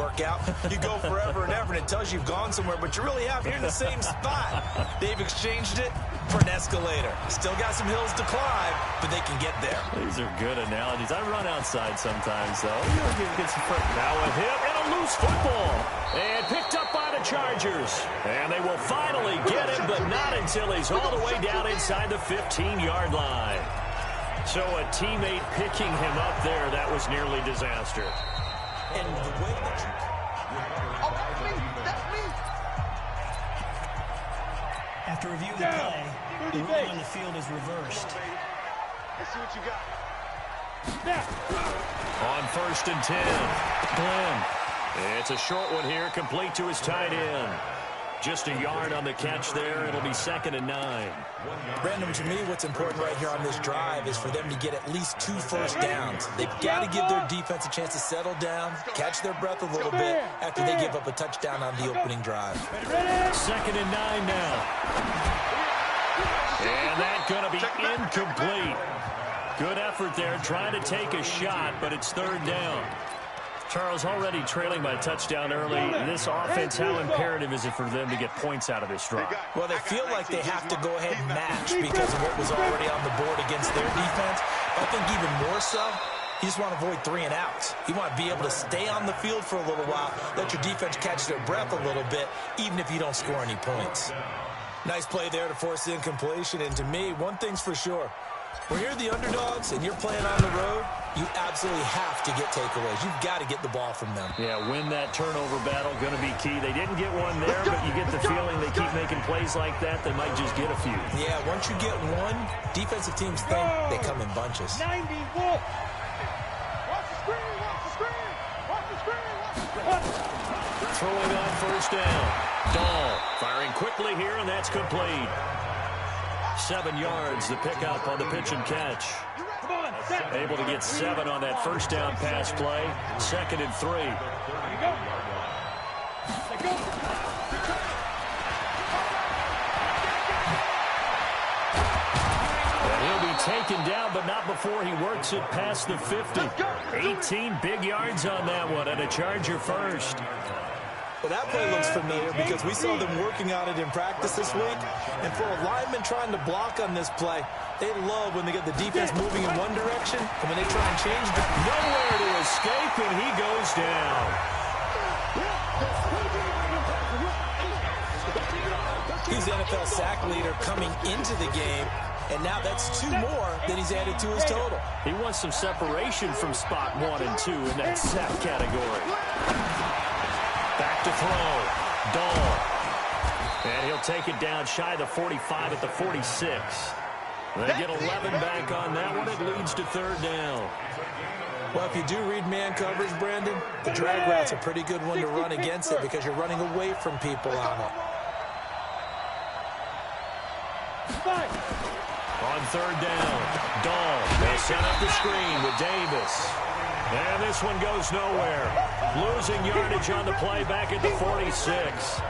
workout. You go forever and ever, and it tells you you've gone somewhere, but you really have. You're in the same spot. They've exchanged it for an escalator. Still got some hills to climb, but they can get there. These are good analogies. I run outside sometimes, though. Get some now a hit and a loose football. And picked up by the Chargers. And they will finally get him, but not until he's all the way down inside the 15-yard line. So a teammate picking him up there, that was nearly disaster. And the way that you... Oh, that's me. After reviewing the play, the ruling on the field is reversed. Let's see what you got. On 1st and 10, Glenn. It's a short one here, complete to his tight end. Just a yard on the catch there. It'll be 2nd and 9. Brandon, to me, what's important right here on this drive is for them to get at least 2 first downs. They've got to give their defense a chance to settle down, catch their breath a little bit after they give up a touchdown on the opening drive. 2nd and 9 now. And that's going to be incomplete. Good effort there, trying to take a shot, but it's 3rd down. Charles, already trailing by a touchdown early. This offense, how imperative is it for them to get points out of this drive? Well, they feel like they have to go ahead and match because of what was already on the board against their defense. I think even more so, you just want to avoid 3 and outs. You want to be able to stay on the field for a little while, let your defense catch their breath a little bit, even if you don't score any points. Nice play there to force the incompletion. And to me, one thing's for sure. When you're the underdogs and you're playing on the road, you absolutely have to get takeaways. You've got to get the ball from them. Yeah, win that turnover battle, going to be key. They didn't get one there, but you get the feeling they keep making plays like that, they might just get a few. Yeah, once you get one, defensive teams think they come in bunches. 90, watch the screen, watch the screen, watch the screen, watch the screen. Throwing on 1st down. Dahl firing quickly here, and that's complete. 7 yards, the pickup on the pitch and catch. Able to get 7 on that 1st down pass play. 2nd and 3. And he'll be taken down, but not before he works it past the 50. 18 big yards on that one, and a Charger first. Well, that play looks familiar because we saw them working on it in practice this week. And for a lineman trying to block on this play, they love when they get the defense moving in one direction, and when they try and change it, nowhere to escape, and he goes down. He's the NFL sack leader coming into the game, and now that's 2 more that he's added to his total. He wants some separation from spot 1 and 2 in that sack category. Back to throw. Dahl. And he'll take it down shy of the 45 at the 46. They get 11 back on that one. It leads to 3rd down. Well, if you do read man coverage, Brandon, the drag route's a pretty good one to run against it because you're running away from people on it. On 3rd down, Dahl. They set up the screen with Davis. And this one goes nowhere. Losing yardage on the play back at the 46.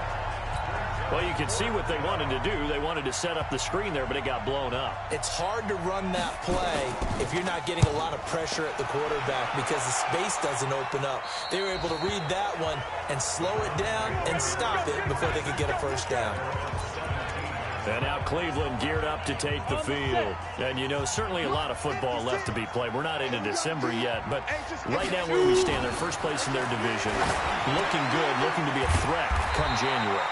Well, you can see what they wanted to do. They wanted to set up the screen there, but it got blown up. It's hard to run that play if you're not getting a lot of pressure at the quarterback because the space doesn't open up. They were able to read that one and slow it down and stop it before they could get a 1st down. And now Cleveland geared up to take the field. And, you know, certainly a lot of football left to be played. We're not into December yet, but right now where we stand, they're first place in their division. Looking good, looking to be a threat come January.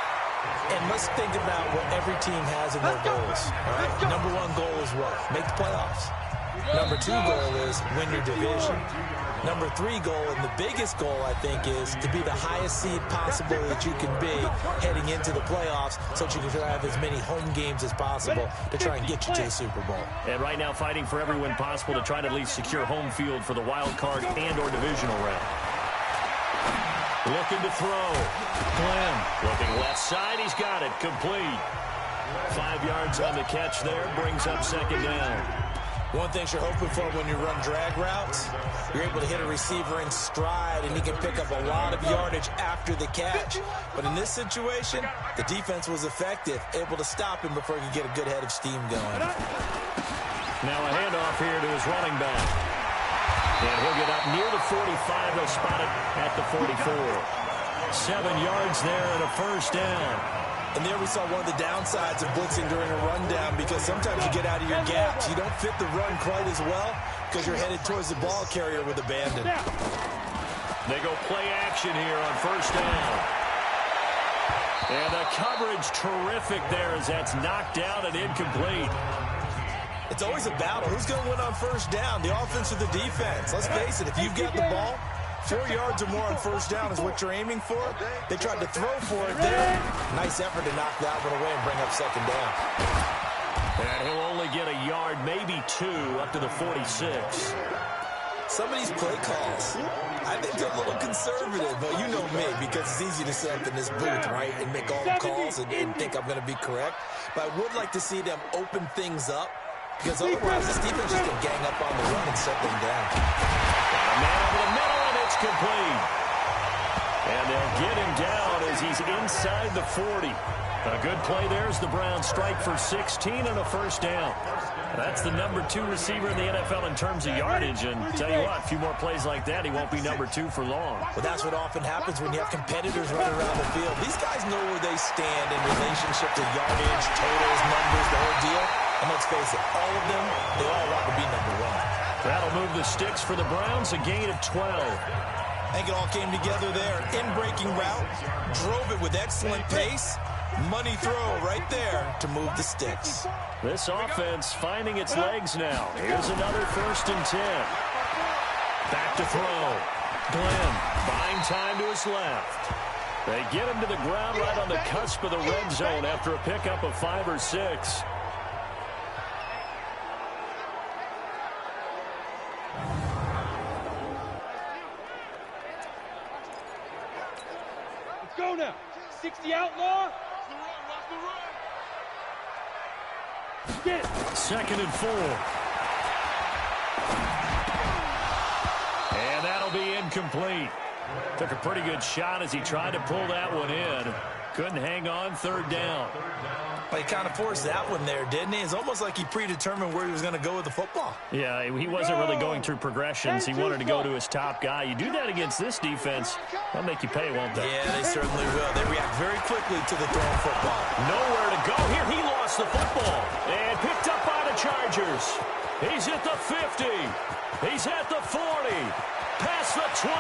And let's think about what every team has in their goals. All right? Number 1 goal is what? Make the playoffs. Number 2 goal is win your division. Number 3 goal, and the biggest goal, I think, is to be the highest seed possible that you can be heading into the playoffs so that you can have as many home games as possible to try and get you to the Super Bowl. And right now fighting for every win possible to try to at least secure home field for the wild card and or divisional round. Looking to throw. Glenn looking left side. He's got it. Complete. 5 yards on the catch there. Brings up 2nd down. One thing you're hoping for when you run drag routes, you're able to hit a receiver in stride, and he can pick up a lot of yardage after the catch. But in this situation, the defense was effective, able to stop him before he could get a good head of steam going. Now a handoff here to his running back. And he'll get up near the 45. They'll spot it at the 44. 7 yards there and a first down. And there we saw one of the downsides of blitzing during a rundown, because sometimes you get out of your gaps. You don't fit the run quite as well because you're headed towards the ball carrier with abandon. They go play action here on first down. And the coverage terrific there as that's knocked down and incomplete. It's always a battle. Who's going to win on first down, the offense or the defense? Let's face it, if you've got the ball, 4 yards or more on first down is what you're aiming for. They tried to throw for it there. Nice effort to knock that one away and bring up second down. And he'll only get a yard, maybe 2, up to the 46. Some of these play calls, I think they're a little conservative, but you know me, because it's easy to sit up in this booth, right, and make all the calls and think I'm going to be correct. But I would like to see them open things up, because otherwise this defense is going to gang up on the run and set them down. A man over the middle, and it's complete. And they'll get him down as he's inside the 40. A good play there as the Browns strike for 16 and a first down. That's the number 2 receiver in the NFL in terms of yardage. And tell you what, a few more plays like that, he won't be number 2 for long. Well, that's what often happens when you have competitors running around the field. These guys know where they stand in relationship to yardage, totals, numbers, the whole deal. And let's face it, all of them, they all want to be number 1. That'll move the sticks for the Browns, a gain of 12. I think it all came together there. In-breaking route, drove it with excellent pace. Money throw right there to move the sticks. This offense finding its legs now. Here's another 1st and 10. Back to throw. Glenn buying time to his left. They get him to the ground right on the cusp of the red zone after a pickup of 5 or 6. Let's go now. 60 outlaw. Get it. 2nd and 4. And that'll be incomplete. Took a pretty good shot as he tried to pull that one in. Couldn't hang on, 3rd down. Well, he kind of forced that one there, didn't he? It's almost like he predetermined where he was going to go with the football. Yeah, he wasn't really going through progressions. He wanted to go to his top guy. You do that against this defense, they'll make you pay, won't they? Yeah, they certainly will. They react very quickly to the thrown football. Nowhere to go. Here he lost the football. And picked up by the Chargers. He's at the 50. He's at the 40. Past the 20.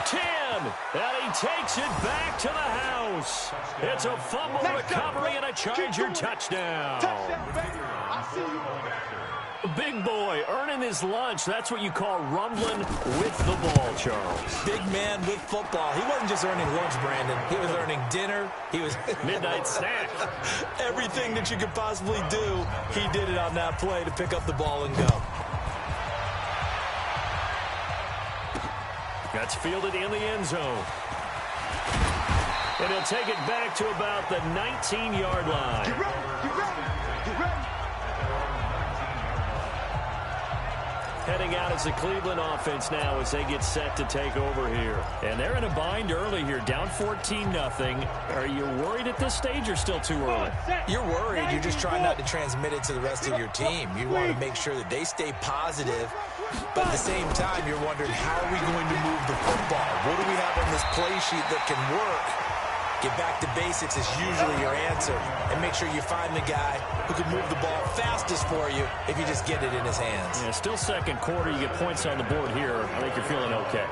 10. And he takes it back to the house. It's a fumble recovery and a Charger touchdown. Big boy earning his lunch. That's what you call rumbling with the ball, Charles. Big man with football. He wasn't just earning lunch, Brandon. He was earning dinner. He was midnight snack. Everything that you could possibly do, he did it on that play to pick up the ball and go. That's fielded in the end zone. And he'll take it back to about the 19-yard line. Get ready. Get ready. Get ready. Heading out as the Cleveland offense now as they get set to take over here. And they're in a bind early here, down 14-0. Are you worried at this stage or still too early? You're worried. You're just trying not to transmit it to the rest of your team. You want to make sure that they stay positive. But at the same time, you're wondering, how are we going to move the football? What do we have on this play sheet that can work? Get back to basics is usually your answer. And make sure you find the guy who can move the ball fastest for you if you just get it in his hands. Yeah, still 2nd quarter. You get points on the board here. I think you're feeling okay.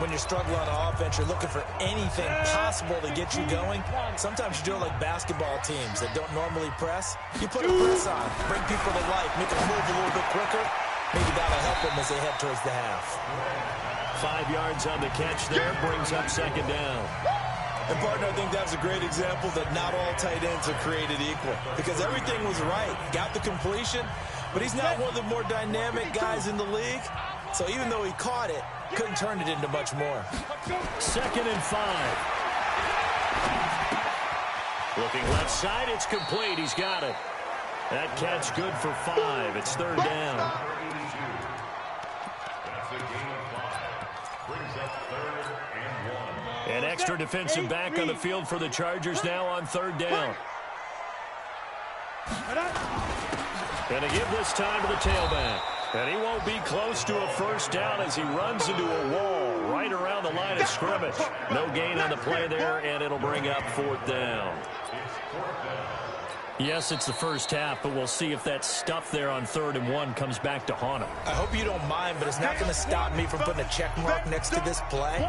When you're struggling on offense, you're looking for anything possible to get you going. Sometimes you do it like basketball teams that don't normally press. You put a press on, bring people to life, make them move a little bit quicker. Maybe that'll help them as they head towards the half. 5 yards on the catch there, brings up 2nd down. And, partner, I think that's a great example that not all tight ends are created equal, because everything was right. Got the completion, but he's not one of the more dynamic guys in the league. So even though he caught it, couldn't turn it into much more. 2nd and 5. Looking left side, it's complete. He's got it. That catch good for 5. It's 3rd down. An extra defensive back on the field for the Chargers now on 3rd down. And they give this time to the tailback. And he won't be close to a first down as he runs into a wall right around the line of scrimmage. No gain on the play there, and it'll bring up 4th down. Yes, it's the first half, but we'll see if that stuff there on 3rd and 1 comes back to haunt him. I hope you don't mind, but it's not going to stop me from putting a check mark next to this play.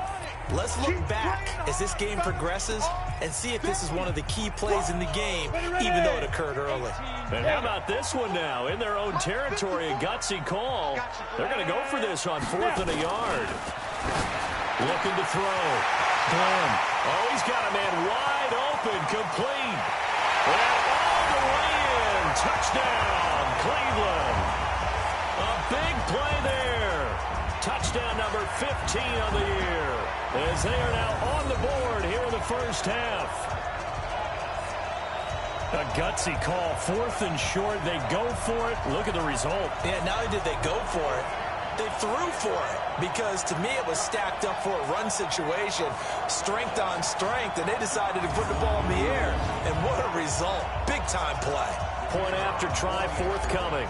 Let's look back as this game progresses and see if this is one of the key plays in the game, even though it occurred early. And how about this one now? In their own territory, a gutsy call. They're going to go for this on 4th and a yard. Looking to throw. Glenn. Oh, he's got a man wide open, complete. And all the way in. Touchdown, Cleveland. A big play there. Touchdown number 15 on the year, as they are now on the board here in the first half. A gutsy call, 4th and short. They go for it. Look at the result. Yeah, not only did they go for it, they threw for it, because to me it was stacked up for a run situation, strength on strength, and they decided to put the ball in the air. And what a result. Big-time play. Point after try forthcoming.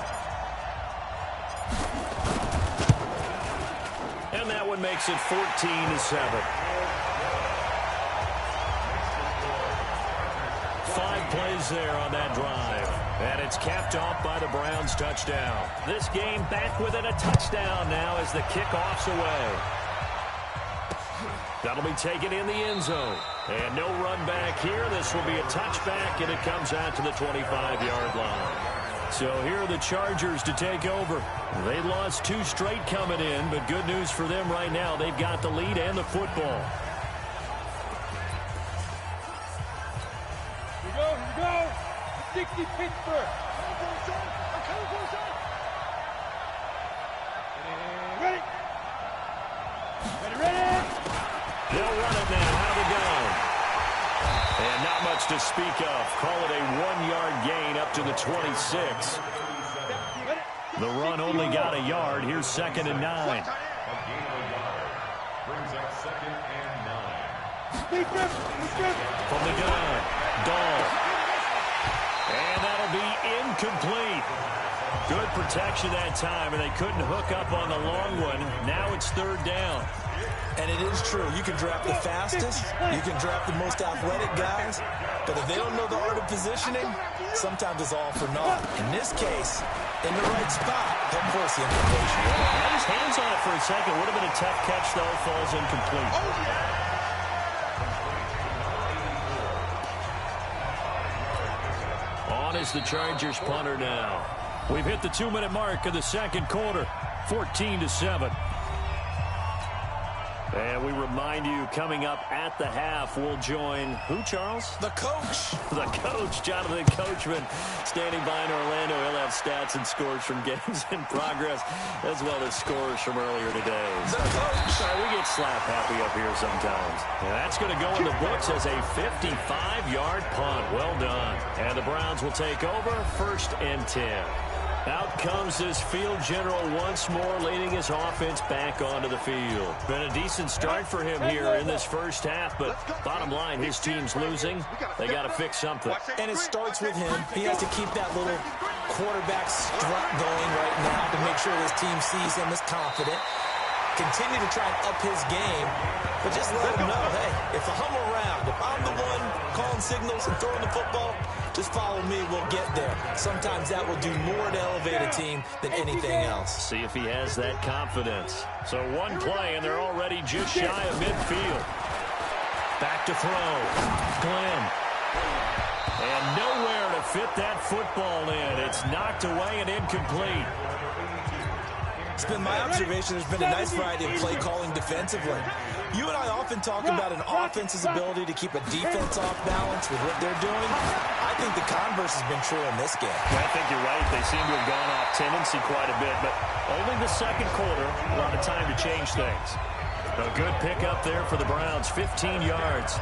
And that one makes it 14-7. 5 plays there on that drive. And it's capped off by the Browns' touchdown. This game back within a touchdown now as the kickoff's away. That'll be taken in the end zone. And no run back here. This will be a touchback, and it comes out to the 25-yard line. So here are the Chargers to take over. They lost 2 straight coming in, but good news for them right now. They've got the lead and the football. Here we go. 60 Pittsburgh. Ready. They'll run it now out of the gun. And not much to speak of. Call it a 1-yard gain up to the 26. The run only got a yard. Here's 2nd and 9. From the gun, Dahl. And that'll be incomplete. Good protection that time, and they couldn't hook up on the long one. Now it's 3rd down. And it is true. You can draft the fastest. You can draft the most athletic guys. But if they don't know the art of positioning, sometimes it's all for naught. In this case, in the right spot, he'll force the incompletion. Had his hands on it for a second. Would have been a tough catch, though. Falls incomplete. On is the Chargers punter now. We've hit the 2-minute mark of the second quarter. 14-7. And we remind you, coming up at the half, we'll join who, Charles? The coach. The coach, Jonathan Coachman, standing by in Orlando. He'll have stats and scores from games in progress, as well as scores from earlier today. The coach. Sorry, we get slap happy up here sometimes. And that's going to go in the books as a 55-yard punt. Well done. And the Browns will take over, 1st and 10. Out comes this field general once more, leading his offense back onto the field. Been a decent start for him here in this first half, but bottom line, his team's losing. They got to fix something. And it starts with him. He has to keep that little quarterback strut going right now to make sure his team sees him as confident. Continue to try and up his game, but just let him know, hey, if I'm around, if I'm the one calling signals and throwing the football, just follow me, we'll get there. Sometimes that will do more to elevate a team than anything else. See if he has that confidence. So 1 play, and they're already just shy of midfield. Back to throw. Glenn. And nowhere to fit that football in. It's knocked away and incomplete. It's been my observation there's been a nice variety of play calling defensively. You and I often talk about an offense's ability to keep a defense off balance with what they're doing. I think the converse has been true in this game. I think you're right. They seem to have gone off tendency quite a bit, but only the second quarter, a lot of time to change things. A good pickup there for the Browns, 15 yards.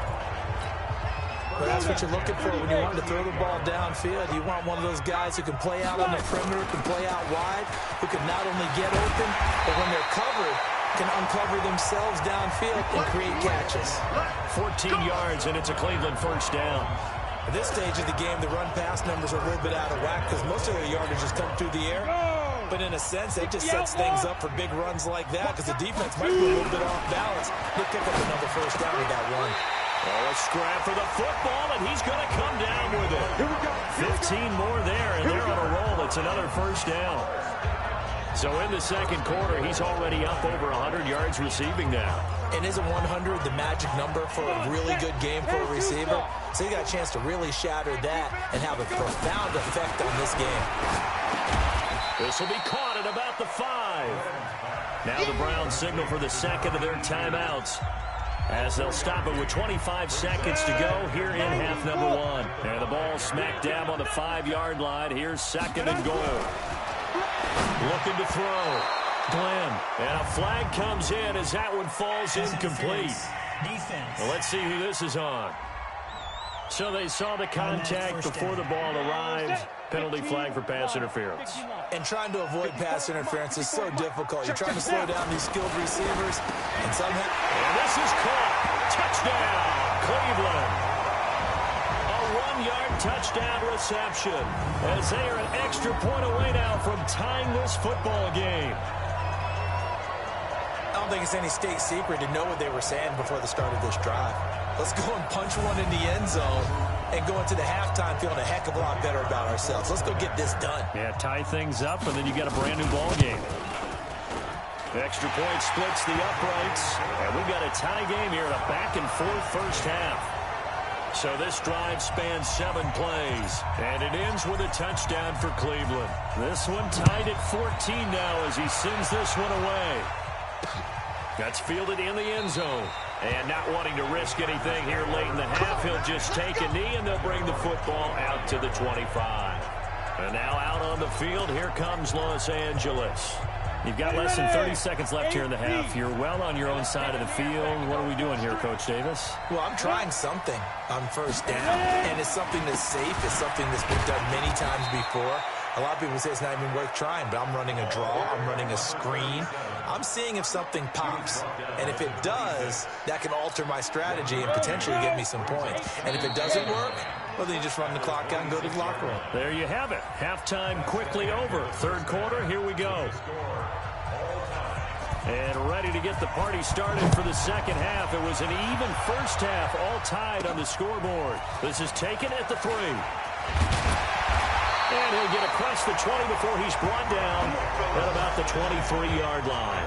But that's what you're looking for when you want to throw the ball downfield. You want one of those guys who can play out on the perimeter, can play out wide, who can not only get open, but when they're covered, can uncover themselves downfield and create catches. 14 yards, and it's a Cleveland first down. At this stage of the game, the run-pass numbers are a little bit out of whack because most of their yardage has come through the air. But in a sense, it just sets things up for big runs like that because the defense might be a little bit off balance. They'll pick up another first down with that run. Oh, a scrap for the football, and he's going to come down with it. 15 more there, and they're on a roll. It's another first down. So in the second quarter, he's already up over 100 yards receiving now. And isn't 100 the magic number for a really good game for a receiver? So he got a chance to really shatter that and have a profound effect on this game. This will be caught at about the 5. Now the Browns signal for the second of their timeouts, as they'll stop it with 25 seconds to go here in half number 1. And the ball smack dab on the 5-yard line. Here's second and goal. Looking to throw. Glenn. And a flag comes in as that one falls incomplete. Defense. Well, let's see who this is on. So they saw the contact before the ball arrived. Penalty flag for pass interference. And trying to avoid pass interference is so difficult. You're trying to slow down these skilled receivers, and somehow... And this is caught. Touchdown, Cleveland. A 1-yard touchdown reception, as they are an extra point away now from tying this football game. I don't think it's any state secret to know what they were saying before the start of this drive. Let's go and punch one in the end zone and go into the halftime feeling a heck of a lot better about ourselves. Let's go get this done. Yeah, tie things up, and then you got a brand new ball game. The extra point splits the uprights, and we've got a tie game here in a back-and-forth first half. So this drive spans 7 plays, and it ends with a touchdown for Cleveland. This one tied at 14 now as he sends this one away. That's fielded in the end zone. And not wanting to risk anything here late in the half, he'll just take a knee, and they'll bring the football out to the 25. And now out on the field, here comes Los Angeles. You've got less than 30 seconds left here in the half. You're well on your own side of the field. What are we doing here, Coach Davis? Well, I'm trying something on first down, and it's something that's safe. It's something that's been done many times before. A lot of people say it's not even worth trying, but I'm running a draw. I'm running a screen. I'm seeing if something pops, and if it does, that can alter my strategy and potentially get me some points. And if it doesn't work, well, then you just run the clock out and go to the locker room. There you have it. Halftime quickly over. Third quarter, here we go. And ready to get the party started for the second half. It was an even first half, all tied on the scoreboard. This is taken at the 3. And he'll get across the 20 before he's brought down at about the 23-yard line.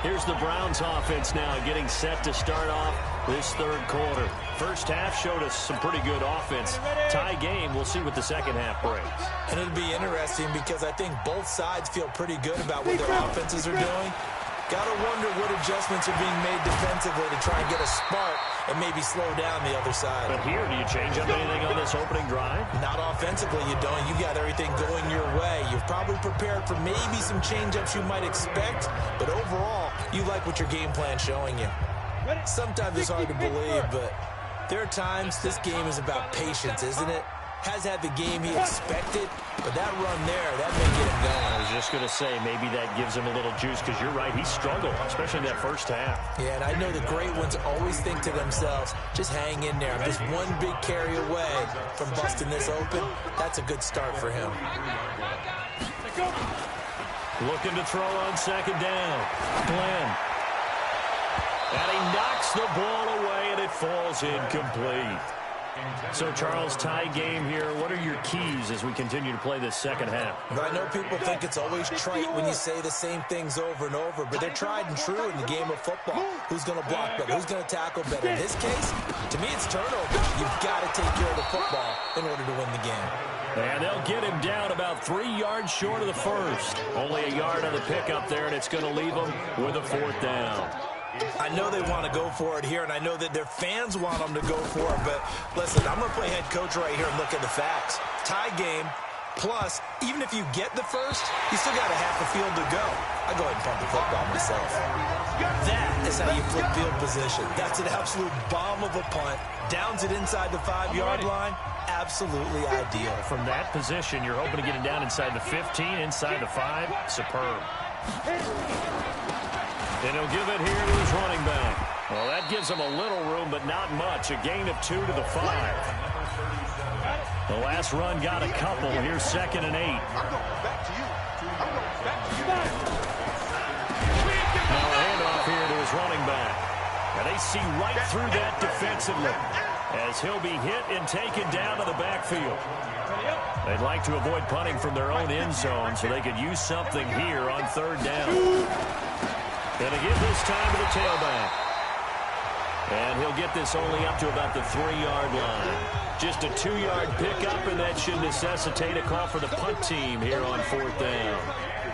Here's the Browns offense now getting set to start off this third quarter. First half showed us some pretty good offense. Tie game, we'll see what the second half brings. And it'll be interesting because I think both sides feel pretty good about what their offenses are doing. Got to wonder what adjustments are being made defensively to try and get a spark and maybe slow down the other side. But here, do you change up anything on this opening drive? Not offensively, you don't. You got everything going your way. You've probably prepared for maybe some change-ups you might expect, but overall, you like what your game plan's showing you. Sometimes it's hard to believe, but there are times this game is about patience, isn't it? Has had the game he expected, but that run there, that may get him going. I was just going to say, maybe that gives him a little juice, because you're right, he struggled, especially in that first half. Yeah, and I know the great ones always think to themselves, just hang in there. I'm just one big carry away from busting this open. That's a good start for him. Looking to throw on second down. Glenn. And he knocks the ball away, and it falls incomplete. So, Charles, tie game here. What are your keys as we continue to play this second half? But I know people think it's always trite when you say the same things over and over, but they're tried and true in the game of football. Who's going to block better? Who's going to tackle better? In this case, to me, it's turnovers. You've got to take care of the football in order to win the game. And they'll get him down about 3 yards short of the first. Only a yard on the pickup there, and it's going to leave them with a fourth down. I know they want to go for it here, and I know that their fans want them to go for it, but listen, I'm going to play head coach right here and look at the facts. Tie game, plus, even if you get the first, you still got a half a field to go. I go ahead and punt the football myself. That is how you flip field position. That's an absolute bomb of a punt. Downs it inside the 5-yard line. Absolutely ideal. From that position, you're hoping to get it down inside the 15, inside the 5. Superb. And he'll give it here to his running back. Well, that gives him a little room, but not much. A gain of 2 to the 5. The last run got a couple. Here's 2nd and 8. I'm going back to you. I'm going back to you. Now a handoff here to his running back. And they see right through that defensively as he'll be hit and taken down to the backfield. They'd like to avoid punting from their own end zone so they could use something here on 3rd down. Going to give this time to the tailback. And he'll get this only up to about the 3-yard line. Just a 2-yard pickup, and that should necessitate a call for the punt team here on 4th down.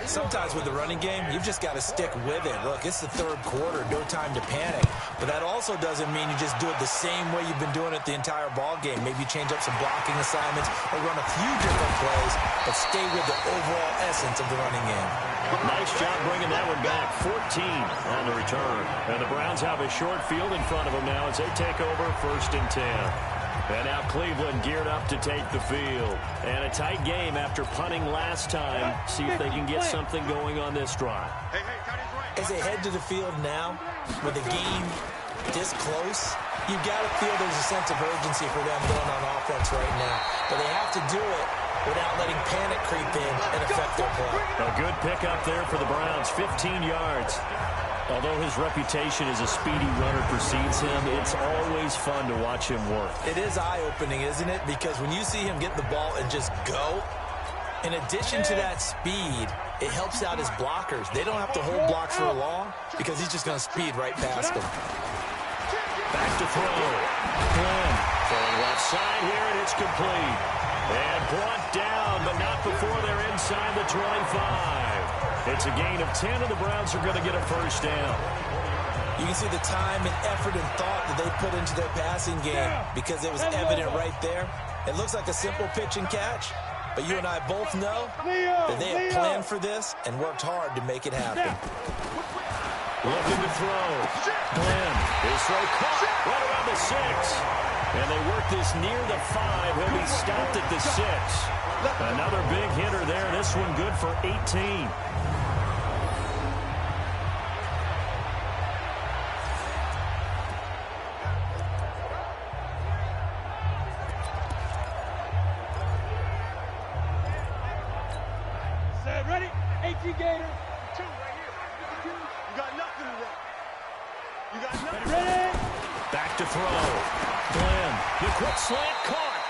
Sometimes with the running game, you've just got to stick with it. Look, it's the 3rd quarter, no time to panic. But that also doesn't mean you just do it the same way you've been doing it the entire ball game. Maybe change up some blocking assignments or run a few different plays, but stay with the overall essence of the running game. Nice job bringing that one back. 14 on the return. And the Browns have a short field in front of them now as they take over 1st and 10. And now Cleveland geared up to take the field. And a tight game after punting last time. See if they can get something going on this drive. As they head to the field now, with the game this close, you've got to feel there's a sense of urgency for them going on offense right now. But they have to do it without letting panic creep in and affect their play. A good pickup there for the Browns, 15 yards. Although his reputation as a speedy runner precedes him, it's always fun to watch him work. It is eye-opening, isn't it? Because when you see him get the ball and just go, in addition to that speed, it helps out his blockers. They don't have to hold blocks for long because he's just going to speed right past them. Back to throw. Glenn throwing left side here, and it's complete. And brought down, but not before they're inside the 25. It's a gain of 10, and the Browns are going to get a 1st down. You can see the time and effort and thought that they put into their passing game because it was evident right there. It looks like a simple pitch and catch, but you and I both know that they have planned for this and worked hard to make it happen. Looking to throw. Glenn, his throw caught right around the 6. And they work this near the 5. He'll be stopped at the 6. Another big hitter there. This one good for 18. Ready? 18 Gator. 2 right here. You got nothing to run. You got nothing. Ready? Back to throw. Glenn, the quick slant caught.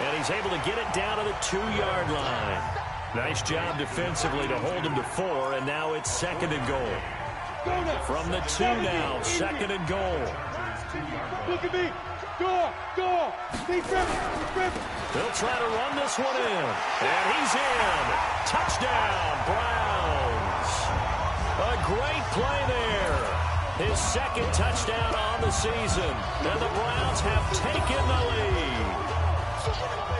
And he's able to get it down to the 2-yard line. Nice job defensively to hold him to 4, and now it's 2nd and goal. From the 2 now, 2nd and goal. Look at me. Go. They'll try to run this one in. And he's in. Touchdown, Browns. A great play there. His 2nd touchdown on the season. And the Browns have taken the lead.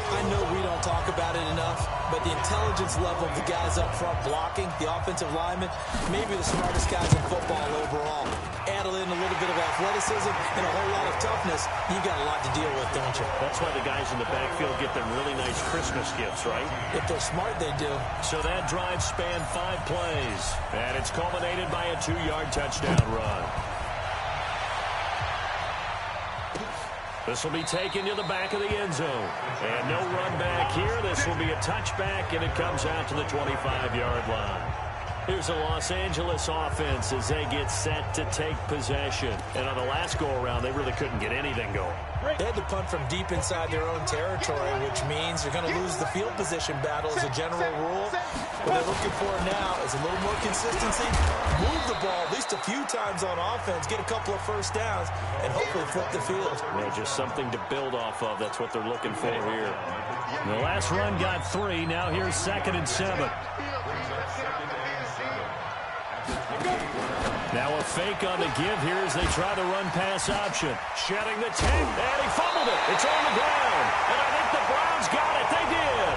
I know we don't talk about it enough, but the intelligence level of the guys up front blocking, the offensive linemen, maybe the smartest guys in football overall. Add in a little bit of athleticism and a whole lot of toughness, you got a lot to deal with, don't you? That's why the guys in the backfield get them really nice Christmas gifts, right? If they're smart, they do. So that drive spanned 5 plays, and it's culminated by a 2-yard touchdown run. This will be taken to the back of the end zone. And no run back here. This will be a touchback, and it comes out to the 25-yard line. Here's a Los Angeles offense as they get set to take possession. And on the last go-around, they really couldn't get anything going. They had to punt from deep inside their own territory, which means they're going to lose the field position battle as a general rule. What they're looking for now is a little more consistency, move the ball at least a few times on offense, get a couple of first downs, and hopefully flip the field. Yeah, just something to build off of. That's what they're looking for here. The last run got 3. Now here's 2nd and 7. Now a fake on the give here as they try the run-pass option. Shedding the 10, and he fumbled it. It's on the ground, and I think the Browns got it. They did.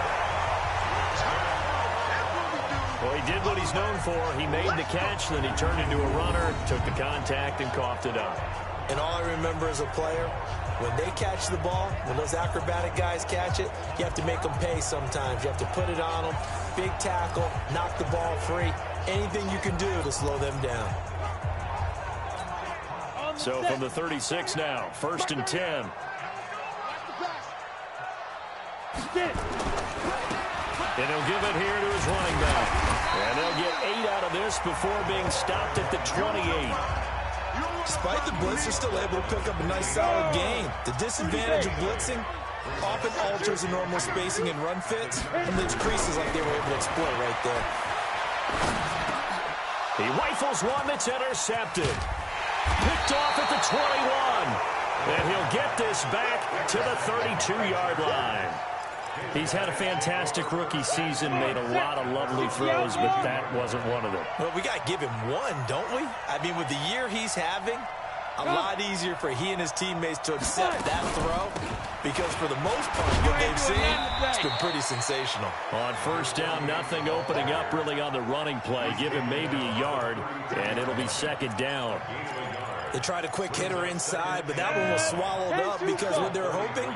Well, he did what he's known for. He made the catch, then he turned into a runner, took the contact, and coughed it up. And all I remember as a player, when they catch the ball, when those acrobatic guys catch it, you have to make them pay sometimes. You have to put it on them, big tackle, knock the ball free. Anything you can do to slow them down. So from the 36 now, 1st and 10. And he'll give it here to his running back. And they'll get 8 out of this before being stopped at the 28. Despite the blitz, they're still able to pick up a nice solid gain. The disadvantage of blitzing often alters the normal spacing and run fits and leaves creases like they were able to exploit right there. He rifles one that's intercepted. Picked off at the 21. And he'll get this back to the 32-yard line. He's had a fantastic rookie season, made a lot of lovely throws, but that wasn't one of them. Well, we got to give him one, don't we? I mean, with the year he's having, a lot easier for he and his teammates to accept that throw because for the most part, what they've seen, it's been pretty sensational. On first down, nothing opening up really on the running play. Give him maybe a yard, and it'll be second down. They tried a quick hitter inside, but that one was swallowed up because what they're hoping,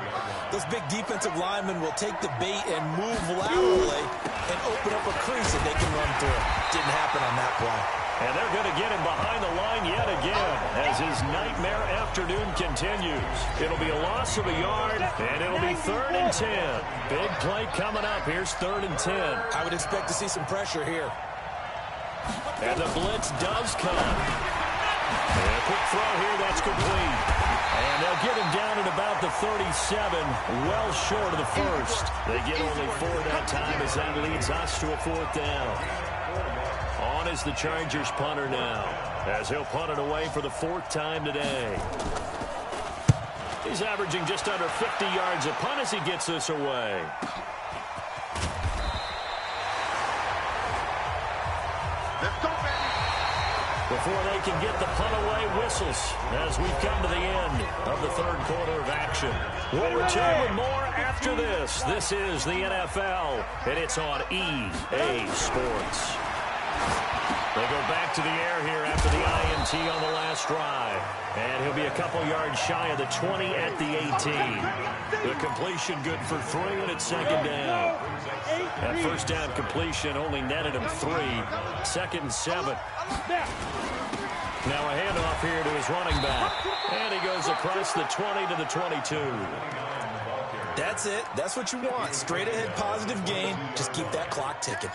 those big defensive linemen will take the bait and move laterally and open up a crease that they can run through. Didn't happen on that play. And they're going to get him behind the line yet again as his nightmare afternoon continues. It'll be a loss of a yard, and it'll be 3rd and 10. Big play coming up. Here's 3rd and 10. I would expect to see some pressure here. And the blitz does come. And a quick throw here, that's complete. And they'll get him down at about the 37, well short of the first. They get only 4 that time as that leads us to a 4th down. On is the Chargers punter now, as he'll punt it away for the 4th time today. He's averaging just under 50 yards a punt as he gets this away. Let's go, baby. Before they can get the punt away, whistles as we've come to the end of the 3rd quarter of action. We'll return with more after this. This is the NFL, and it's on EA Sports. They go back to the air here after the INT on the last drive. And he'll be a couple yards shy of the 20 at the 18. The completion good for 3, and it's 2nd down. That first down completion only netted him 3. 2nd and 7. Now a handoff here to his running back. And he goes across the 20 to the 22. That's it. That's what you want. Straight ahead positive gain. Just keep that clock ticking.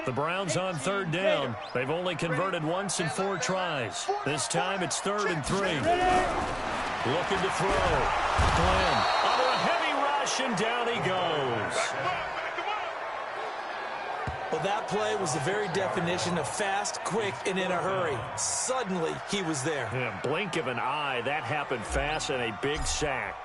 The Browns on 3rd down. They've only converted once in 4 tries. This time it's 3rd and 3. Looking to throw. Glenn under a heavy rush, and down he goes. Well, that play was the very definition of fast, quick, and in a hurry. Suddenly, he was there. Yeah, blink of an eye, that happened fast, and a big sack.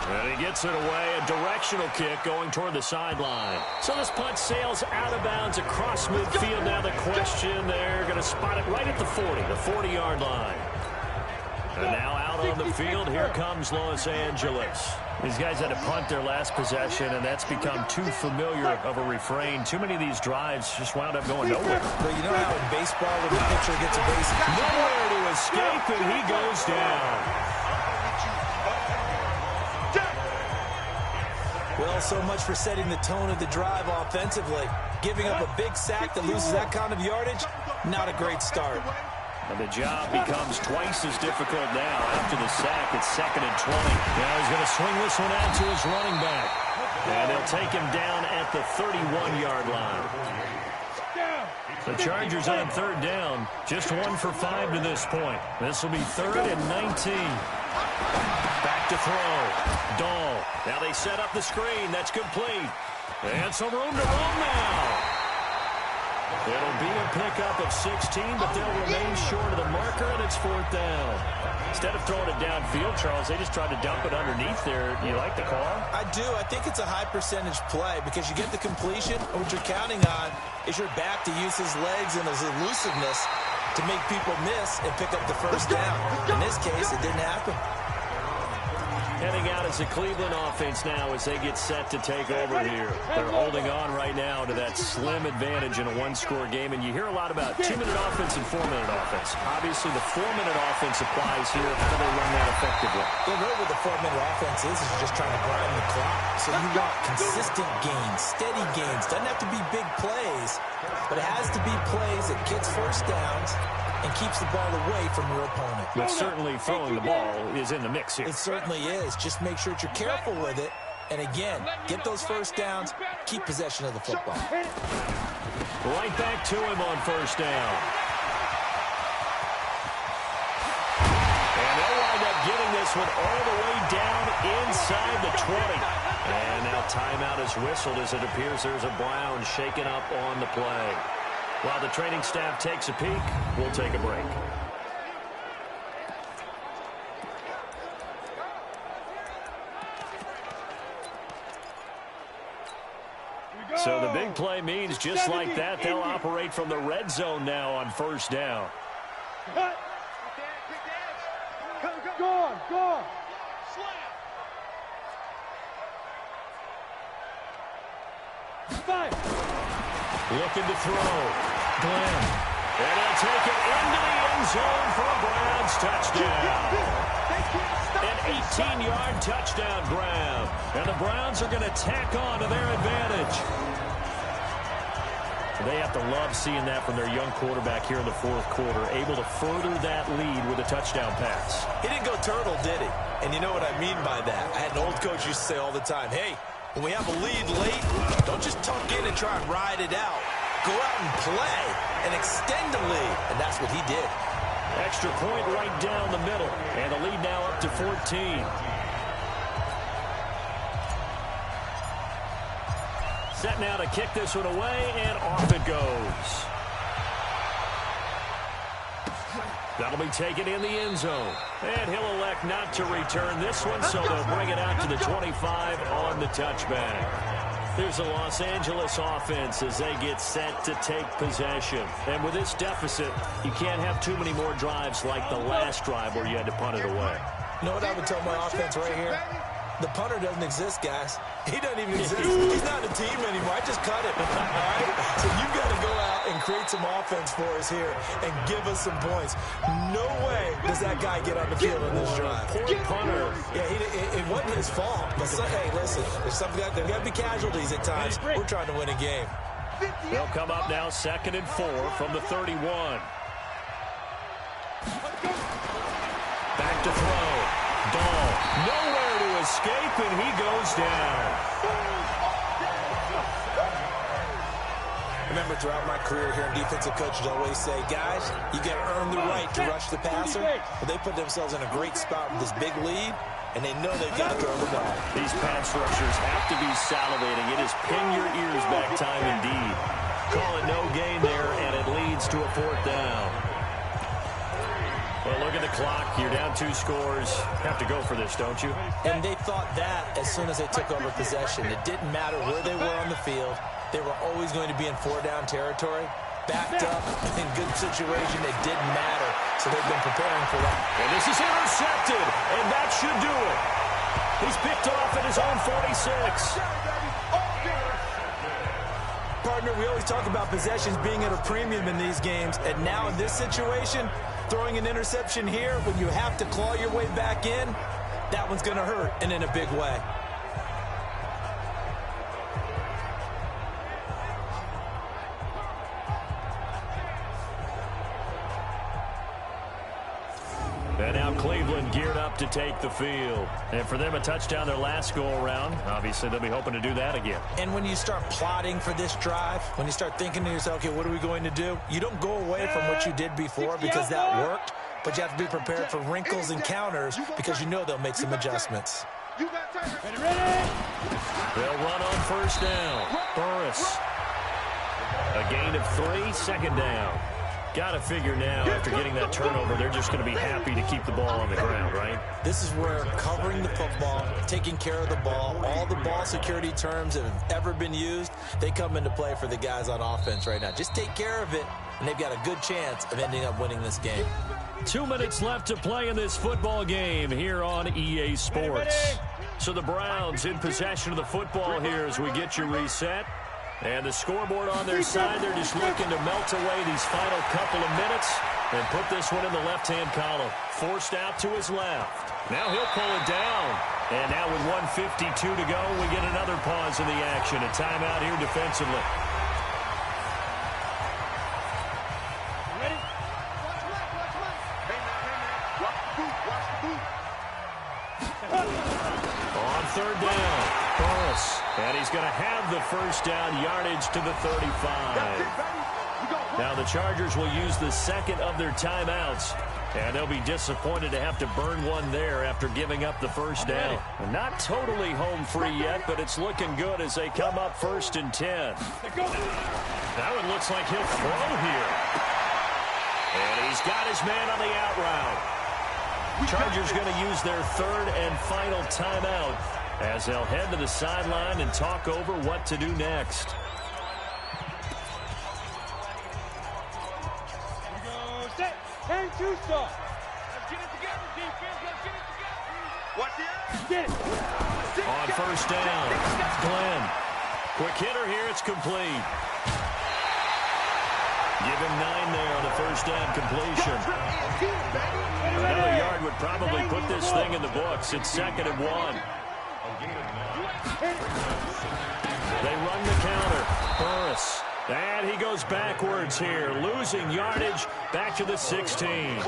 And he gets it away, a directional kick going toward the sideline. So this punt sails out of bounds across midfield. Now the question, they're going to spot it right at the 40, the 40-yard line. And now out on the field, here comes Los Angeles. These guys had to punt their last possession, and that's become too familiar of a refrain. Too many of these drives just wound up going nowhere. But you know how in baseball when the pitcher gets a base, nowhere to escape, and he goes down. Well, so much for setting the tone of the drive offensively. Giving up a big sack that loses that kind of yardage, not a great start. And the job becomes twice as difficult now after the sack. It's 2nd and 20. Now he's going to swing this one out to his running back. And they'll take him down at the 31-yard line. The Chargers on 3rd down. Just 1 for 5 to this point. This will be 3rd and 19. Back to throw. Dahl. Now they set up the screen. That's complete. And some room to roam now. It'll be a pickup of 16, but they'll remain short of the marker, and it's 4th down. Instead of throwing it downfield, Charles, they just tried to dump it underneath there. You like the call? I do. I think it's a high-percentage play because you get the completion, and what you're counting on is your back to use his legs and his elusiveness to make people miss and pick up the first down. In this case, it didn't happen. Heading out as a Cleveland offense now as they get set to take over here. They're holding on right now to that slim advantage in a one-score game, and you hear a lot about 2-minute offense and 4-minute offense. Obviously, the 4-minute offense applies here. How do they run that effectively? Well, really what the 4-minute offense is just trying to grind the clock. So you want consistent gains, steady gains. Doesn't have to be big plays, but it has to be plays that gets first downs and keeps the ball away from your opponent. But certainly throwing the ball is in the mix here. It certainly is. Just make sure that you're careful with it. And again, get those first downs, keep possession of the football. Right back to him on first down. And they'll wind up getting this one all the way down inside the 20. And now timeout is whistled as it appears there's a Brown shaken up on the play. While the training staff takes a peek, we'll take a break. So the big play means just like that, they'll operate from the red zone now on first down. Go on. Looking to throw. Glenn. And he'll take it into the end zone for a Browns touchdown. An 18-yard touchdown grab. And the Browns are going to tack on to their advantage. They have to love seeing that from their young quarterback here in the fourth quarter, able to further that lead with a touchdown pass. He didn't go turtle, did he? And you know what I mean by that. I had an old coach used to say all the time, hey, when we have a lead late, don't just tuck in and try and ride it out. Go out and play and extend the lead. And that's what he did. Extra point right down the middle. And the lead now up to 14. Set now to kick this one away, and off it goes. That'll be taken in the end zone. And he'll elect not to return this one, so they'll bring it out to the 25 on the touchback. Here's the Los Angeles offense as they get set to take possession. And with this deficit, you can't have too many more drives like the last drive where you had to punt it away. You know what I would tell my offense right here? The punter doesn't exist, guys. He doesn't even exist. He's not a team anymore. I just cut him. All right? So you've got to go out and create some offense for us here and give us some points. No way does that guy get on the field on this drive. Poor punter. Yeah, it wasn't his fault. But hey, listen, there's there got to be casualties at times. We're trying to win a game. They'll come up now 2nd and 4 from the 31. Back to throw. Dahl. Nowhere to escape, and he goes down. Remember, throughout my career here, defensive coaches always say, guys, you got to earn the right to rush the passer. Well, they put themselves in a great spot with this big lead, and they know they've got to throw the ball. These pass rushers have to be salivating. It is pin your ears back time indeed. Calling no gain there, and it leads to a 4th down. Well, look at the clock. You're down 2 scores. Have to go for this, don't you? And they thought that as soon as they took over possession. It didn't matter where they were on the field. They were always going to be in 4-down territory. Backed up, in good situation, it didn't matter. So they've been preparing for that. And this is intercepted, and that should do it. He's picked off at his own 46. Partner, we always talk about possessions being at a premium in these games. And now in this situation, throwing an interception here when you have to claw your way back in, that one's going to hurt, and in a big way. And now Cleveland geared up to take the field. And for them, a touchdown their last go-around. Obviously, they'll be hoping to do that again. And when you start plotting for this drive, when you start thinking to yourself, okay, what are we going to do? You don't go away from what you did before because that worked, but you have to be prepared for wrinkles and counters because you know they'll make some adjustments. Ready? They'll run on first down. Burris. A gain of 3, 2nd down. Got to figure now, after getting that turnover, they're just going to be happy to keep the ball on the ground, right? This is where covering the football, taking care of the ball, all the ball security terms that have ever been used, they come into play for the guys on offense right now. Just take care of it, and they've got a good chance of ending up winning this game. 2 minutes left to play in this football game here on EA Sports. So the Browns in possession of the football here as we get you reset. And the scoreboard on their side, they're just looking to melt away these final couple of minutes and put this one in the left-hand column. Forced out to his left. Now he'll pull it down. And now with 1:52 to go, we get another pause in the action. A timeout here defensively. Ready? Watch left, watch left. Hey, man. Watch the boot, watch the boot. On third down, Burris. And he's going to have the first down yardage to the 35. Now the Chargers will use the second of their timeouts. And they'll be disappointed to have to burn one there after giving up the first down. Not totally home free yet, but it's looking good as they come up 1st and 10. Now it looks like he'll throw here. And he's got his man on the out route. Chargers going to use their third and final timeout as they'll head to the sideline and talk over what to do next. And two stop. Let's get it together, defense. Let's get it together. Watch the air. Get it. On first down, Glenn. Quick hitter here. It's complete. Give him 9 there on the first down completion. Another yard would probably put this thing in the books. It's 2nd and 1. They run the counter. Burris. And he goes backwards here, losing yardage back to the 16.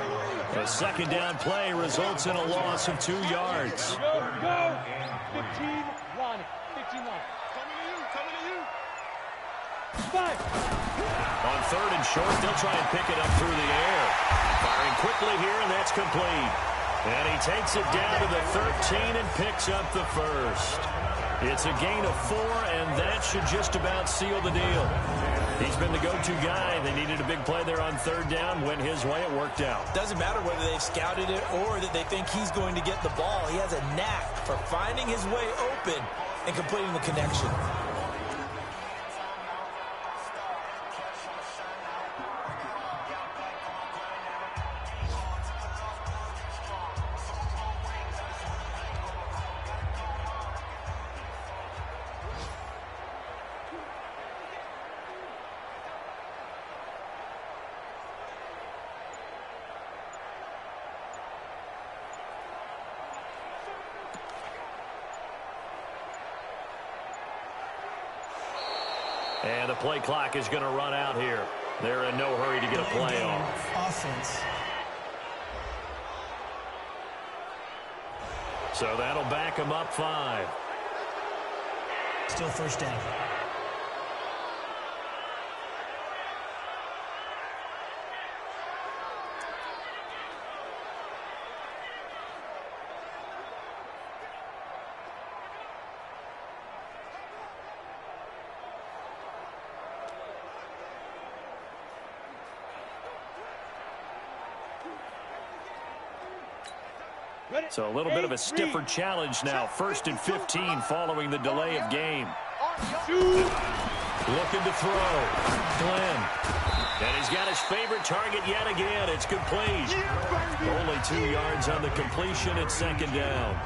The second down play results in a loss of 2 yards. Go. 15 line. 15 line. Coming to you. 5. On third and short, they'll try and pick it up through the air. Firing quickly here, and that's complete. And he takes it down to the 13 and picks up the first. It's a gain of 4, and that should just about seal the deal. He's been the go-to guy. They needed a big play there on third down. Went his way. It worked out. Doesn't matter whether they've scouted it or that they think he's going to get the ball. He has a knack for finding his way open and completing the connection. And the play clock is going to run out here. They're in no hurry to get a play off. Offense. So that'll back them up 5. Still first down. So a little bit of a stiffer challenge now. 1st and 15 following the delay of game. Looking to throw. Glenn. And he's got his favorite target yet again. It's complete. Only 2 yards on the completion. It's 2nd down.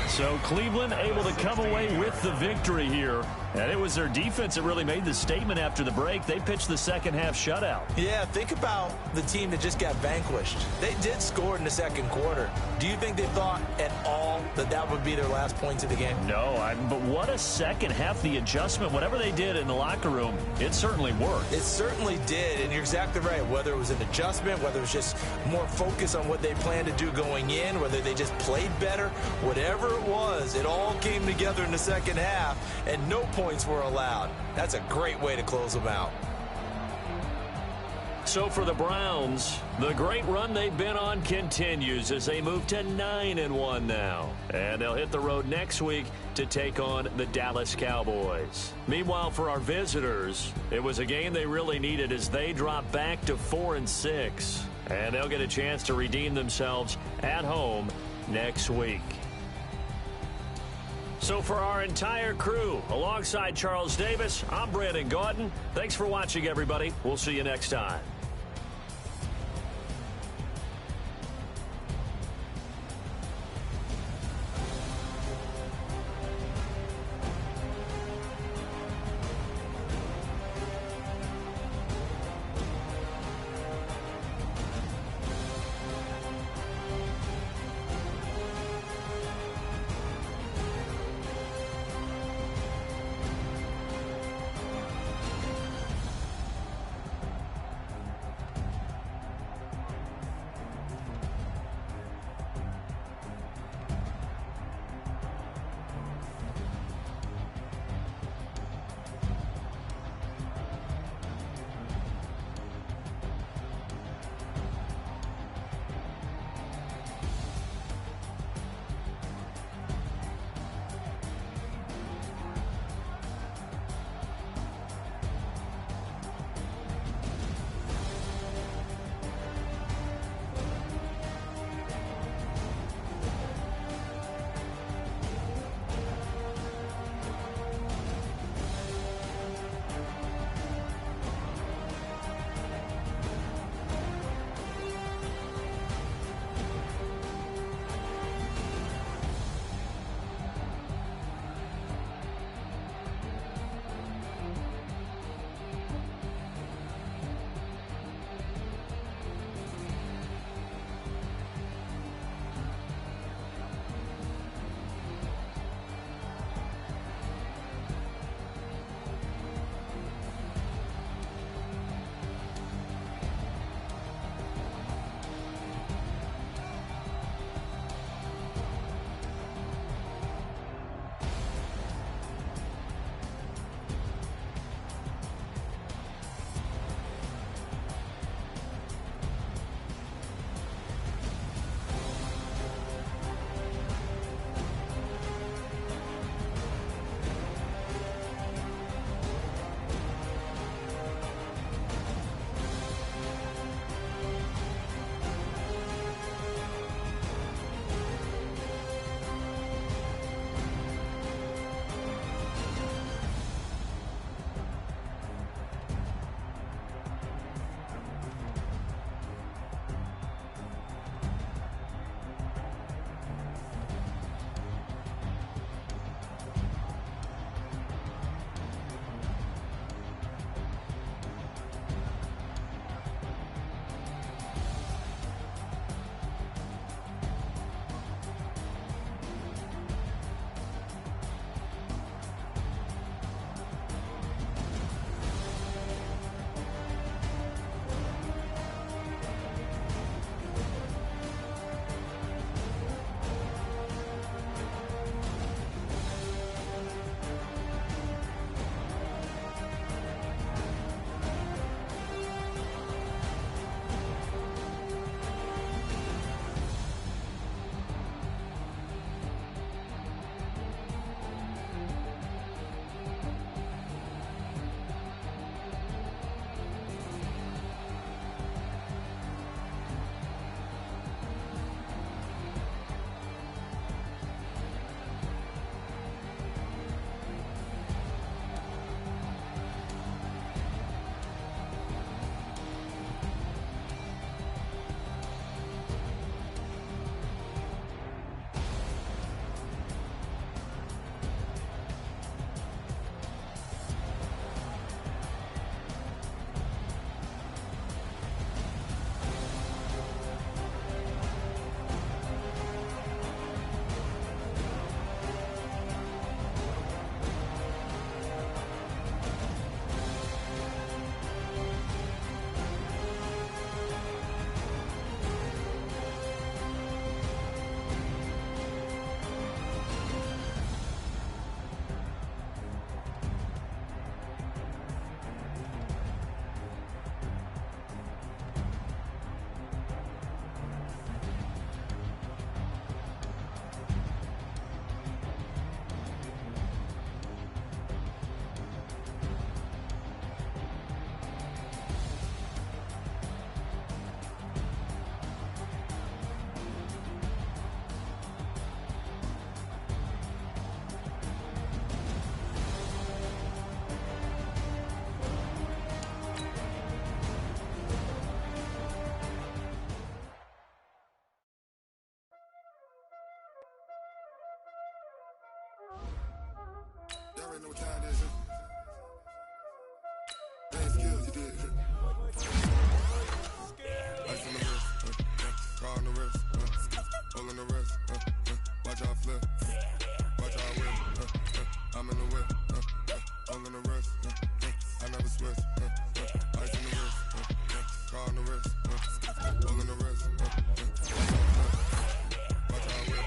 So Cleveland able to come away with the victory here. And it was their defense that really made the statement after the break. They pitched the second half shutout. Yeah, think about the team that just got vanquished. They did score in the second quarter. Do you think they thought at all that that would be their last points of the game? No, but what a second half. The adjustment, whatever they did in the locker room, it certainly worked. It certainly did, and you're exactly right. Whether it was an adjustment, whether it was just more focus on what they planned to do going in, whether they just played better, whatever it was, it all came together in the second half, and no points were allowed. That's a great way to close them out. So for the Browns, the great run they've been on continues as they move to 9-1 now. And they'll hit the road next week to take on the Dallas Cowboys. Meanwhile, for our visitors, it was a game they really needed as they drop back to 4-6. And they'll get a chance to redeem themselves at home next week. So for our entire crew, alongside Charles Davis, I'm Brandon Gaudin. Thanks for watching, everybody. We'll see you next time. know what time it is. Damn skills, you did. Ice on the wrist, car on the wrist, hole in the wrist, watch out flip, watch out whip, I'm in the whip, hole in the wrist, I never switch, ice on the wrist, car on the wrist, hole in the wrist, watch out whip,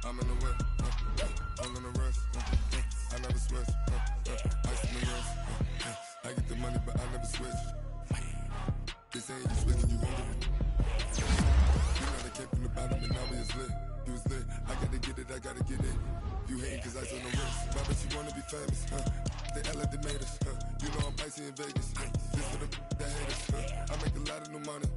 I'm in the whip, hole in the wrist, I never switch, ice on the wrist, I get the money but I never switch. They saying you switching, you won't get it. You know they came from the bottom and now we is lit. You was lit, I gotta get it, I gotta get it. You hating cause ice on the wrist. Why bet you wanna be famous, They Ella they made us, You know I'm icy in Vegas, This for the that hate us, I make a lot of new money,